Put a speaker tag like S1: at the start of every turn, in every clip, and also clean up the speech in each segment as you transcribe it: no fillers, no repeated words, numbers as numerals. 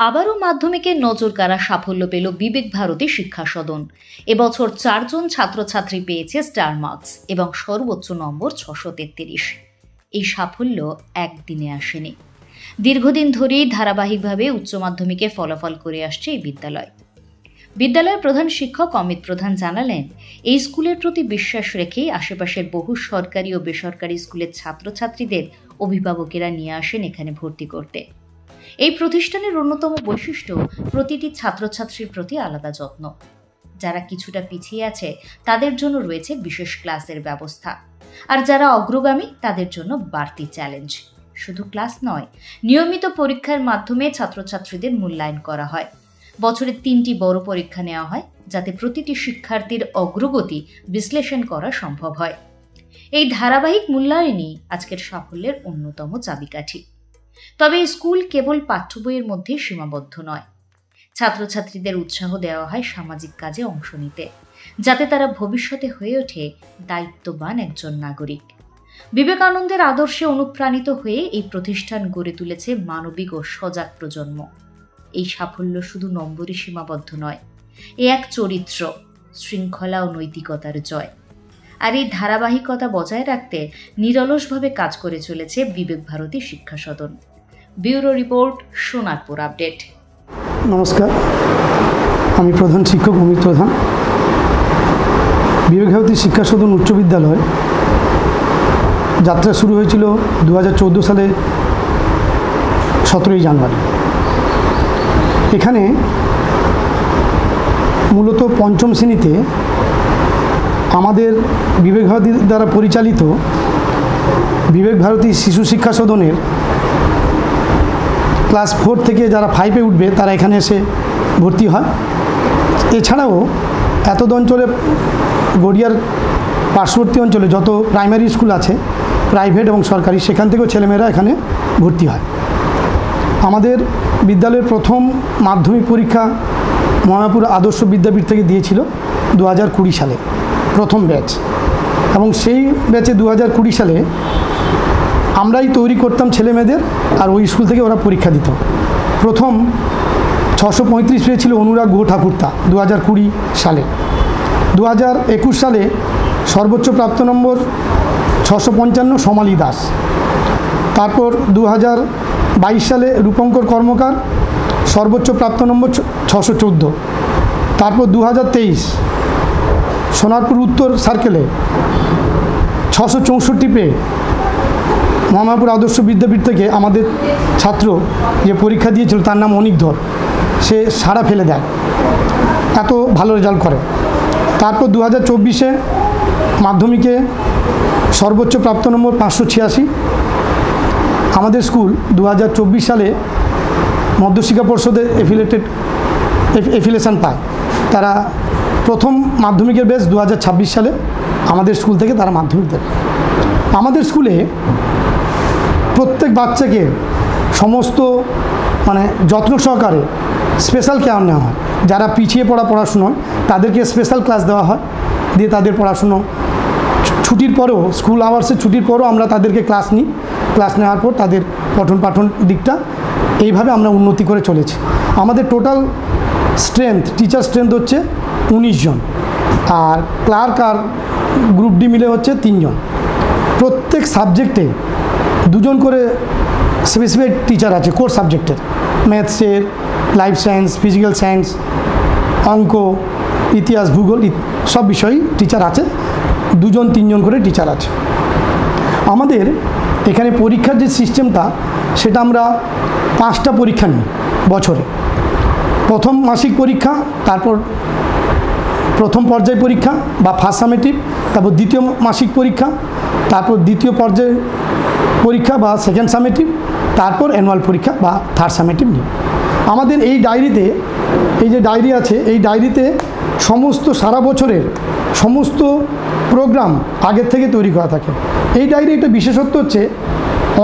S1: আবারও মাধ্যমিকে নজরকাড়া সাফল্য পেল বিবেক ভারতী শিক্ষা সদন। এবছর 4 জন ছাত্রছাত্রী পেয়েছে স্টার মার্কস এবং সর্বোচ্চ নম্বর 633। এই সাফল্য একদিনে আসেনি, দীর্ঘদিন ধরেই ধারাবাহিকভাবে উচ্চ মাধ্যমিকে ফলাফল করে আসছে এই বিদ্যালয়। বিদ্যালয়ের প্রধান শিক্ষক অমিত প্রধান জানালেন, এই স্কুলের প্রতি বিশ্বাস রেখেই আশেপাশের বহু সরকারি ও বেসরকারি স্কুলের ছাত্রছাত্রীদের অভিভাবকেরা নিয়ে আসেন এখানে ভর্তি করতে। এই প্রতিষ্ঠানের অন্যতম বৈশিষ্ট্য প্রতিটি ছাত্রছাত্রীর প্রতি আলাদা যত্ন। যারা কিছুটা পিছিয়ে আছে তাদের জন্য রয়েছে বিশেষ ক্লাসের ব্যবস্থা, আর যারা অগ্রগামী তাদের জন্য বাড়তি চ্যালেঞ্জ। শুধু ক্লাস নয়, নিয়মিত পরীক্ষার মাধ্যমে ছাত্রছাত্রীদের মূল্যায়ন করা হয়। বছরে 3টি বড় পরীক্ষা নেওয়া হয়, যাতে প্রতিটি শিক্ষার্থীর অগ্রগতি বিশ্লেষণ করা সম্ভব হয়। এই ধারাবাহিক মূল্যায়নই আজকের সাফল্যের অন্যতম চাবিকাঠি। তবে স্কুল কেবল পাঠ্য বইয়ের মধ্যে সীমাবদ্ধ নয়। ছাত্রছাত্রীদের উৎসাহ দেওয়া হয় সামাজিক কাজে অংশ নিতে, যাতে তারা ভবিষ্যতে হয়ে ওঠে দায়িত্ববান একজন নাগরিক। বিবেকানন্দের আদর্শে অনুপ্রাণিত হয়ে এই প্রতিষ্ঠান গড়ে তুলেছে মানবিক ও সজাগ প্রজন্ম। এই সাফল্য শুধু নম্বরে সীমাবদ্ধ নয়, এ এক চরিত্র, শৃঙ্খলা ও নৈতিকতার জয়। আর এই ধারাবাহিকতা বজায় রাখতে নিরলসভাবে কাজ করে চলেছে Vivek Bharati Shiksha Sadan. Bureau report, Sonarpur update.
S2: নমস্কার, আমি প্রধান শিক্ষক অমিত প্রধান। বিবেক ভারতী শিক্ষা সদন উচ্চ বিদ্যালয় যাত্রা শুরু হয়েছিল 2014 সালে 17ই জানুয়ারি। এখানে মূলত পঞ্চম শ্রেণীতে আমাদের বিবেক ভারতী দ্বারা পরিচালিত বিবেক ভারতী শিশু শিক্ষা সদনের ক্লাস 4 থেকে যারা 5-এ উঠবে তারা এখানে এসে ভর্তি হয়। এছাড়াও এতদ অঞ্চলে গড়িয়ার পার্শ্ববর্তী অঞ্চলে যত প্রাইমারি স্কুল আছে, প্রাইভেট এবং সরকারি, সেখান থেকেও ছেলেমেয়েরা এখানে ভর্তি হয়। আমাদের বিদ্যালয়ের প্রথম মাধ্যমিক পরীক্ষা মহাপুর আদর্শ বিদ্যাপীঠ থেকে দিয়েছিল 2020 সালে প্রথম ব্যাচ, এবং সেই ব্যাচে 2020 সালে আমরাই তৈরি করতাম ছেলেমেয়েদের, আর ওই স্কুল থেকে ওরা পরীক্ষা দিত। প্রথম 635 পেয়েছিল অনুরাগ গুহ ঠাকুরতা 2020 সালে। 2021 সালে সর্বোচ্চ প্রাপ্ত নম্বর 655 সমালি দাস। তারপর 2022 সালে রূপঙ্কর কর্মকার, সর্বোচ্চ প্রাপ্ত নম্বর 614। তারপর 2023 সোনারপুর উত্তর সার্কেলে 664 পেয়ে মহামায়াপুর আদর্শ বিদ্যাপীঠ থেকে আমাদের ছাত্র যে পরীক্ষা দিয়েছিল তার নাম অনিক ধর, সে সাড়া ফেলে দেয়, এত ভালো রেজাল্ট করে। তারপর 2024-এ মাধ্যমিকে সর্বোচ্চ প্রাপ্ত নম্বর 586। আমাদের স্কুল 2024 সালে মধ্যশিক্ষা পর্ষদের এফিলিয়েশন পায়। তারা প্রথম মাধ্যমিকের ব্যাচ 2026 সালে আমাদের স্কুল থেকে তারা মাধ্যমিক দেবে। আমাদের স্কুলে প্রত্যেক বাচ্চাকে সমস্ত যত্ন সহকারে স্পেশাল কেয়ার নেওয়া হয়। যারা পিছিয়ে পড়াশোনায় তাদেরকে স্পেশাল ক্লাস দেওয়া হয়, দিয়ে তাদের পড়াশুনো ছুটির পরেও, স্কুল আওয়ার্সের ছুটির পরেও আমরা তাদেরকে ক্লাস নিই। ক্লাস নেওয়ার পর তাদের পঠন পাঠন দিকটা এইভাবে আমরা উন্নতি করে চলেছি। আমাদের টোটাল স্ট্রেংথ, টিচার স্ট্রেংথ হচ্ছে 19 জন, আর ক্লার্ক আর গ্রুপ ডি মিলে হচ্ছে 3 জন। প্রত্যেক সাবজেক্টে 2 জন করে স্পেসিফিক টিচার আছে কোর্স সাবজেক্টের, ম্যাথসের, লাইফ সায়েন্স, ফিজিক্যাল সায়েন্স, অঙ্ক, ইতিহাস, ভূগোল, সব বিষয়েই টিচার আছে। 2 জন 3 জন করে টিচার আছে। আমাদের এখানে পরীক্ষার যে সিস্টেমটা, সেটা আমরা 5টা পরীক্ষা নিই বছরে। প্রথম মাসিক পরীক্ষা, তারপর প্রথম পর্যায় পরীক্ষা বা ফার্স্ট সামেটিভ, তারপর দ্বিতীয় মাসিক পরীক্ষা, তারপর দ্বিতীয় পর্যায় পরীক্ষা বা সেকেন্ড সামেটিভ, তারপর অ্যানুয়াল পরীক্ষা বা থার্ড সামেটিভ নিই। আমাদের এই ডায়েরিতে, এই যে ডায়েরি আছে, এই ডায়েরিতে সমস্ত সারা বছরের সমস্ত প্রোগ্রাম আগের থেকে তৈরি করা থাকে। এই ডায়েরি একটা বিশেষত্ব হচ্ছে,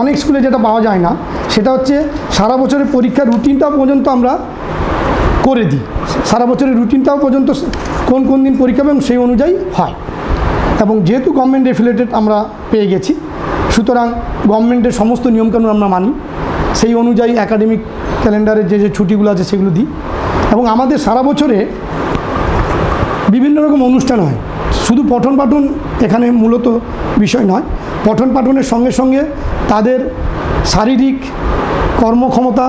S2: অনেক স্কুলে যেটা পাওয়া যায় না, সেটা হচ্ছে সারা বছরের পরীক্ষার রুটিনটাও পর্যন্ত আমরা করে দিই। সারা বছরের রুটিনটাও পর্যন্ত কোন কোন দিন পরীক্ষা এবং সেই অনুযায়ী হয়। এবং যেহেতু গভর্নমেন্ট এফিলিয়েটেড আমরা পেয়ে গেছি, সুতরাং গভর্নমেন্টের সমস্ত নিয়মকানুন আমরা মানি। সেই অনুযায়ী একাডেমিক ক্যালেন্ডারে যে যে ছুটিগুলো আছে সেগুলো দিই। এবং আমাদের সারা বছরে বিভিন্ন রকম অনুষ্ঠান হয়, শুধু পঠন পাঠন এখানে মূলত বিষয় নয়। পঠন পাঠনের সঙ্গে সঙ্গে তাদের শারীরিক কর্মক্ষমতা,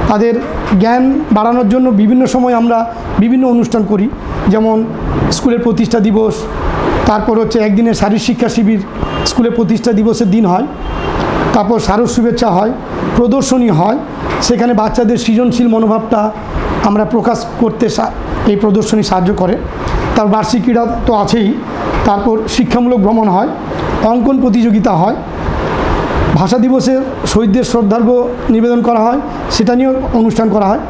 S2: তাদের জ্ঞান বাড়ানোর জন্য বিভিন্ন সময় আমরা বিভিন্ন অনুষ্ঠান করি, যেমন স্কুলের প্রতিষ্ঠা দিবস, তারপর হচ্ছে একদিনের শারীরিক শিক্ষা শিবির স্কুলের প্রতিষ্ঠা দিবসের দিন হয়, তারপর শারদ শুভেচ্ছা হয়, প্রদর্শনী হয়, সেখানে বাচ্চাদের সৃজনশীল মনোভাবটা আমরা প্রকাশ করতে এই প্রদর্শনী সাহায্য করে। তার বার্ষিক ক্রীড়া তো আছেই, তারপর শিক্ষামূলক ভ্রমণ হয়, অঙ্কন প্রতিযোগিতা হয়, ভাষা দিবসে শহীদদের শ্রদ্ধার্ঘ্য নিবেদন করা হয়, সেটা নিয়েও অনুষ্ঠান করা হয়।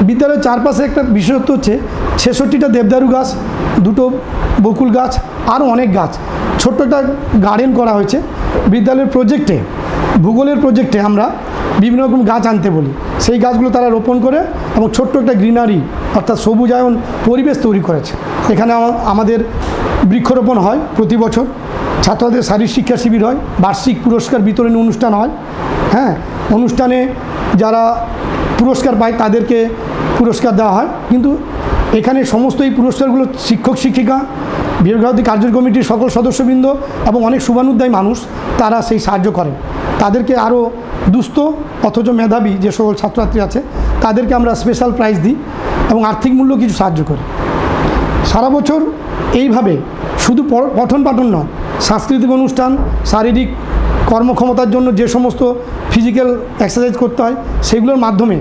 S2: বিদ্যালয়ের চারপাশে একটা বিশেষত্ব হচ্ছে 66টা দেবদারু গাছ, 2টো বকুল গাছ, আরও অনেক গাছ, ছোট্ট একটা গার্ডেন করা হয়েছে। বিদ্যালয়ের প্রজেক্টে, ভূগোলের প্রজেক্টে আমরা বিভিন্ন রকম গাছ আনতে বলি, সেই গাছগুলো তারা রোপণ করে এবং ছোট্ট একটা গ্রিনারি অর্থাৎ সবুজায়ন পরিবেশ তৈরি করেছে। এখানে আমাদের বৃক্ষরোপণ হয় প্রতি বছর, ছাত্রদের শারীরিক শিক্ষা শিবির হয়, বার্ষিক পুরস্কার বিতরণী অনুষ্ঠান হয়। হ্যাঁ, অনুষ্ঠানে যারা পুরস্কার পায় তাদেরকে পুরস্কার দেওয়া হয়। কিন্তু এখানে সমস্ত এই পুরস্কারগুলো শিক্ষক শিক্ষিকা, বিভাগীয় কার্য কমিটির সকল সদস্যবৃন্দ এবং অনেক শুভানুধ্যায়ী মানুষ তারা সেই সাহায্য করেন। তাদেরকে আরও দুস্থ অথচ মেধাবী যে সকল ছাত্রছাত্রী আছে তাদেরকে আমরা স্পেশাল প্রাইজ দিই এবং আর্থিক মূল্য কিছু সাহায্য করি। সারা বছর এইভাবে শুধু পঠন পাঠন নয়, সাংস্কৃতিক অনুষ্ঠান, শারীরিক কর্মক্ষমতার জন্য যে সমস্ত ফিজিক্যাল এক্সারসাইজ করতে হয় সেগুলোর মাধ্যমে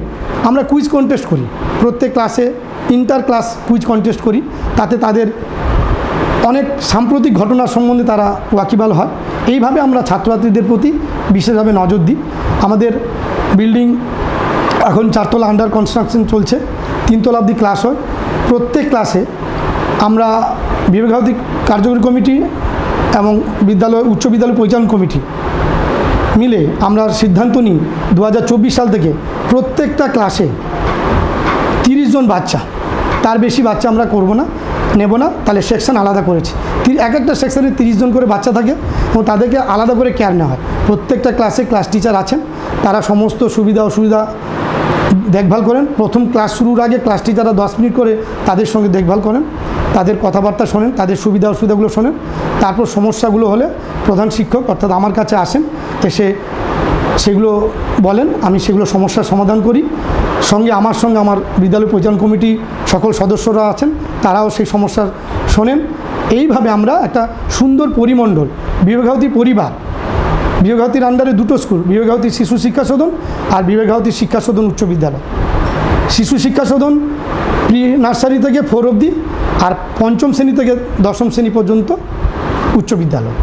S2: আমরা কুইজ কন্টেস্ট করি। প্রত্যেক ক্লাসে ইন্টার ক্লাস কুইজ কন্টেস্ট করি, তাতে তাদের অনেক সাম্প্রতিক ঘটনার সম্বন্ধে তারা ওয়াকিবহাল হয়। এইভাবে আমরা ছাত্রছাত্রীদের প্রতি বিশেষভাবে নজর দিই। আমাদের বিল্ডিং এখন 4 তলা আন্ডার কনস্ট্রাকশন চলছে, 3 তলা অবধি ক্লাস হয়। প্রত্যেক ক্লাসে আমরা বিভাগীয় কার্যকরী কমিটি এবং উচ্চ বিদ্যালয় পরিচালন কমিটি মিলে আমরা সিদ্ধান্ত নিই 2024 সাল থেকে প্রত্যেকটা ক্লাসে 30 জন বাচ্চা, তার বেশি বাচ্চা আমরা নেব না, তাহলে সেকশন আলাদা করেছি। এক একটা সেকশনে 30 জন করে বাচ্চা থাকে এবং তাদেরকে আলাদা করে কেয়ার নেওয়া হয়। প্রত্যেকটা ক্লাসে ক্লাস টিচার আছেন, তারা সমস্ত সুবিধা অসুবিধা দেখভাল করেন। প্রথম ক্লাস শুরুর আগে ক্লাস টিচাররা 10 মিনিট করে তাদের সঙ্গে দেখভাল করেন, তাদের কথাবার্তা শোনেন, তাদের সুবিধা অসুবিধাগুলো শোনেন। তারপর সমস্যাগুলো হলে প্রধান শিক্ষক অর্থাৎ আমার কাছে আসেন, এসে সেগুলো বলেন, আমি সেগুলো সমস্যার সমাধান করি। আমার সঙ্গে আমার বিদ্যালয় পরিচালন কমিটি সকল সদস্যরা আছেন, তারাও সেই সমস্যার শোনেন। এইভাবে আমরা একটা সুন্দর পরিমণ্ডল, বিবেকাবতী পরিবার, বিবেকাবতীর আন্ডারে 2টো স্কুল, বিবেকাবতী শিশু শিক্ষা সদন আর বিবেকাবতী শিক্ষা সদন উচ্চ বিদ্যালয়। শিশু শিক্ষা সদন প্রি নার্সারি থেকে 4 অবধি, আর 5ম শ্রেণী থেকে 10ম শ্রেণী পর্যন্ত উচ্চ বিদ্যালয়।